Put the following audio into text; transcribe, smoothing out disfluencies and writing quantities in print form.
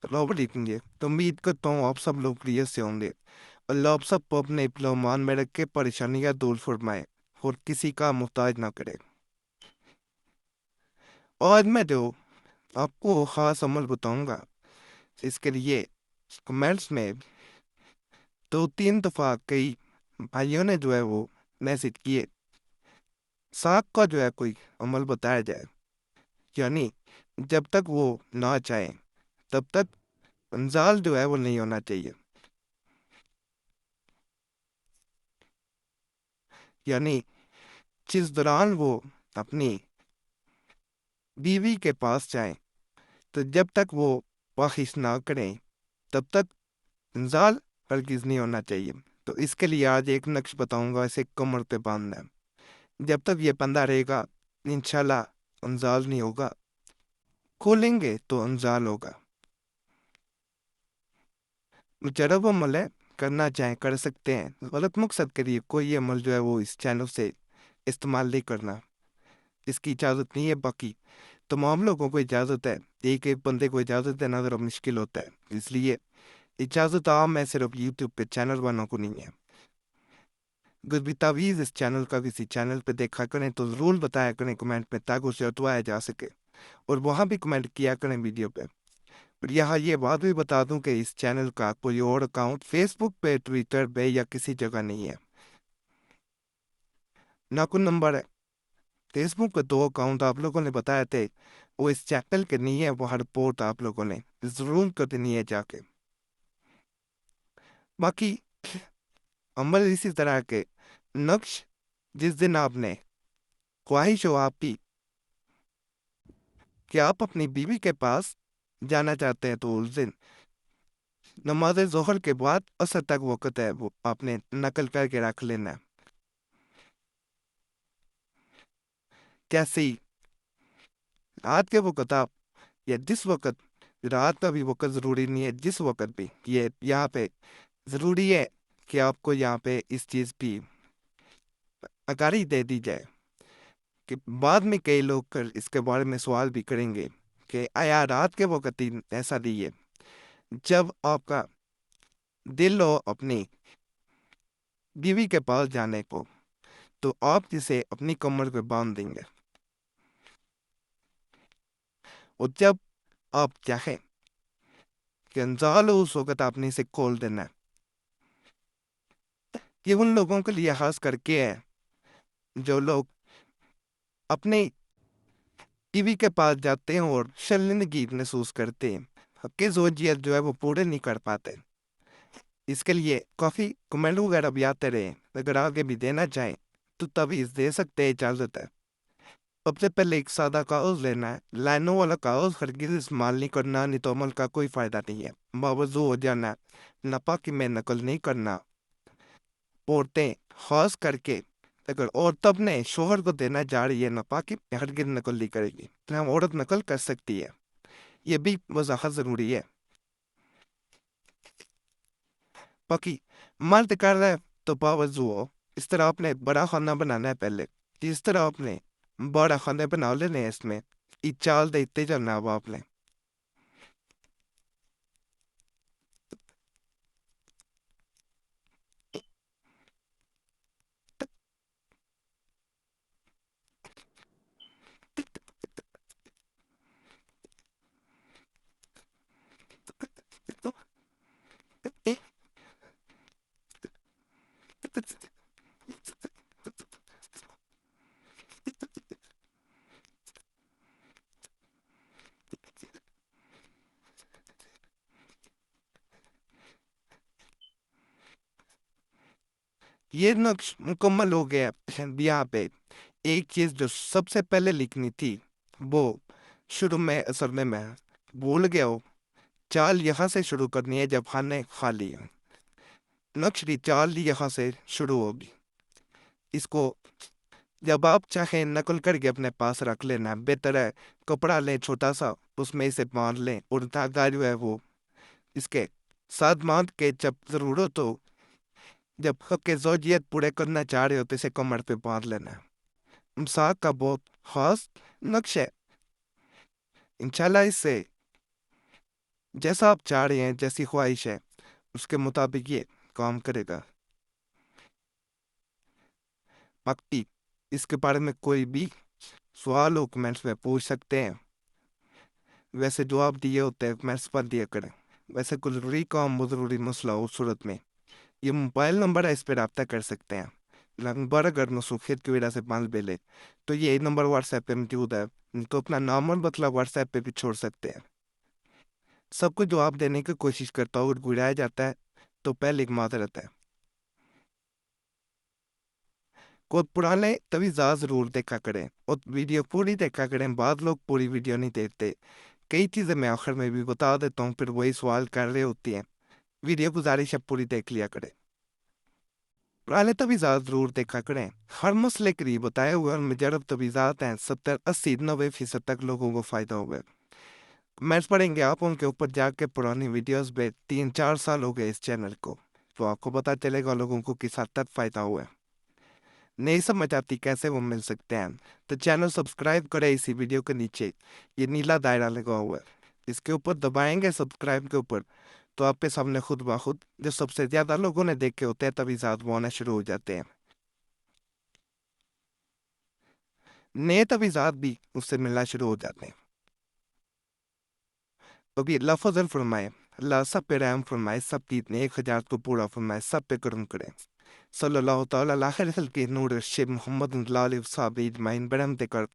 Robert लिखेंगे। तो उम्मीद करता हूँ आप सब लोग क्लियर से होंगे। अल्लाह आप सबको अपने ईमान में रख के परेशानियां दूर फरमाए और किसी का मोहताज ना करे। और आज मैं जो आपको खास अमल बताऊंगा, इसके लिए कमेंट्स में 2-3 दफा कई भाइयों ने जो है वो मैसेज किए, साग का जो है कोई अमल बताया जाए। यानी जब तक वो ना चाहे तब तक इंजाल जो है वो नहीं होना चाहिए। यानी जिस दौरान वो अपनी बीवी के पास जाए, तो जब तक वो ख्वाहिश ना करें तब तक इंजाल हरगिज नहीं होना चाहिए। तो इसके लिए आज एक नक्श बताऊंगा, इसे कमर पे बांधना है। जब तक ये बंधा रहेगा इंशाल्लाह इंजाल नहीं होगा, खोलेंगे तो इंजाल होगा। मुजरब अमल है, करना चाहें कर सकते हैं, गलत मकसद के लिए कोई ये अमल जो है वो इस चैनल से इस्तेमाल नहीं करना, इसकी इजाज़त नहीं है। बाकी तमाम लोगों को इजाज़त है, एक एक बंदे को इजाज़त देना ज़रा मुश्किल होता है, इसलिए इजाज़त आम है, सिर्फ यूट्यूब पे चैनल वालों को नहीं है। अगर भी तावीज़ इस चैनल का किसी चैनल पे देखा करें तो ज़रूर बताया करें कमेंट में, ताकि उसे हटवाया जा सके, और वहाँ भी कमेंट किया करें वीडियो पे। और यहाँ ये बात भी बता दूं कि इस चैनल का कोई और अकाउंट फेसबुक पे, ट्विटर पे या किसी जगह नहीं है, ना कोई नंबर है। फेसबुक पे 2 अकाउंट आप लोगों ने बताए थे, वो इस चैनल के नहीं है, वो रिपोर्ट आप लोगों ने जरूर करनी है जाके। बाकी अमल इसी तरह के नक्श, जिस दिन आपने ख्वाहिश हो आपकी कि आप अपनी बीवी के पास जाना चाहते हैं, तो उस दिन नमाज जोहर के बाद असर तक वक़्त है, वो आपने नकल करके रख लेना है। कैसे ही रात के वक़्त आप, या जिस वक़्त, रात का भी वक़्त ज़रूरी नहीं है, जिस वक़्त भी ये यहाँ पे ज़रूरी है कि आपको यहाँ पे इस चीज़ की आगाही दे दी जाए, कि बाद में कई लोग कर इसके बारे में सवाल भी करेंगे कि आया रात के वक़्त ही ऐसा नहीं है। जब आपका दिल हो अपनी बीवी के पास जाने को, तो आप जिसे अपनी कमर पे बांध देंगे, और जब आप चाहें कि अनजान हो उस वक़्त आपने इसे खोल देना है। ये उन लोगों के लिए खास करके है जो लोग अपने बीवी के पास जाते हैं और शर्मिंदगी महसूस करते हैं, हक़ ज़ौजियत जो है वो पूरे नहीं कर पाते। इसके लिए काफ़ी कमेंट वगैरह भी आते रहे, अगर आगे भी देना चाहें तो तवीज़ दे सकते हैं, इजाज़त है। सबसे पहले एक सादा कागज़ लेना है, लाइनों वाला कागज़ हरगिज़ इस्तेमाल नहीं करना, नहीं तो अमल का कोई फ़ायदा नहीं है, बावज़ू हो जाना है। नापाकी में नकल नहीं करना। औरतें खास करके अगर औरत अपने शोहर को देना चाह रही है नापाकी, हरगिज़ नकल नहीं करेगी, तो हम औरत नकल कर सकती है, ये भी वजाहत ज़रूरी है। बाकी मर्द कर रहा है तो बावजू हो, इस तरह आपने बड़ा खाना बनाना है पहले, इस तरह आपने बड़ा खाने बना लेने हैं, इसमें चाल देते जाना अब आपने। ये नक्श मुकम्मल हो गया। यहाँ पे एक चीज जो सबसे पहले लिखनी थी, वो शुरू में असल में मैं भूल गया हूँ। चाल यहाँ से शुरू करनी है, जब खाने खा लिया, नक्श की चाल यहाँ से शुरू होगी। इसको जब आप चाहें नकल करके अपने पास रख लेना, बेहतर है कपड़ा लें छोटा सा, उसमें इसे बांध लें, और धागा जो है वो इसके साथ बांध के, जब ज़रूरत हो, जब हक़ ज़ौजियत पूरे करना चाह रहे हो, तो इसे कमर पे बांध लेना है। साग का बहुत खास नक्श है, इंशाल्लाह इससे جیسا آپ چاہ رہے ہیں، جیسی خواہش ہے اس کے مطابق یہ کام کرے گا۔ باقی اس کے بارے میں کوئی بھی سوال ہو کمنٹس میں پوچھ سکتے ہیں، ویسے جو آپ دیے ہوتے ہیں کمنٹس پر دیا کریں۔ ویسے کوئی ضروری کام و ضروری مسئلہ ہو صورت میں یہ موبائل نمبر ہے، اس پہ رابطہ کر سکتے ہیں۔ نمبر اگر مسوخیت کی وجہ سے بند بھی لے تو یہ نمبر واٹس ایپ پہ موجود ہے، تو اپنا نام اور مطلب واٹس ایپ پہ بھی چھوڑ سکتے ہیں۔ سب کو جواب دینے کی کوشش کرتا ہوں، اور گرایا جاتا ہے تو پہلے ایک معذرت ہے۔ کوئی پرانے تویزات ضرور دیکھا کریں اور ویڈیو پوری دیکھا کریں۔ بعض لوگ پوری ویڈیو نہیں دیکھتے، کئی چیزیں میں آخر میں بھی بتا دیتا ہوں، پھر وہی سوال کر رہے ہوتی ہیں۔ ویڈیو گزارش ہے پوری دیکھ لیا کریں۔ پرانے تویزات ضرور دیکھا کریں، ہر مسئلے قریب بتائے ہوئے اور مجرب تویزات ہیں، 70-80-90% تک لوگوں کو فائدہ ہوگا۔ کمنٹس پڑھیں گے آپ ان کے اوپر جا کے، پرانی ویڈیوز میں 3-4 سال ہو گئے اس چینل کو، تو آپ کو پتا چلے گا لوگوں کو کس حد تک فائدہ ہوا ہے۔ نہیں سمجھ آتی کیسے وہ مل سکتے ہیں تو چینل سبسکرائب کرے، اسی ویڈیو کے نیچے یہ نیلا دائرہ لگا ہوا ہے، اس کے اوپر دبائیں گے سبسکرائب کے اوپر، تو آپ کے سامنے خود بخود جو سب سے زیادہ لوگوں نے دیکھے ہوتے ہیں تویزات وہ آنا شروع ہو جاتے ہیں۔ نئے تویزات بھی اس سے ملنا شروع ہو جاتے ہیں۔ ابھی اللہ فضل فرمائے، اللہ سب پہ رحم فرمائے، سب کی نیک حاجات کو پورا فرمائے، سب پہ کرم کرے۔ صلی اللہ تعالیٰ علیہ خیر خلقہ نور الشب محمد صلی اللہ علیہ وسلم اجمعین برحمتک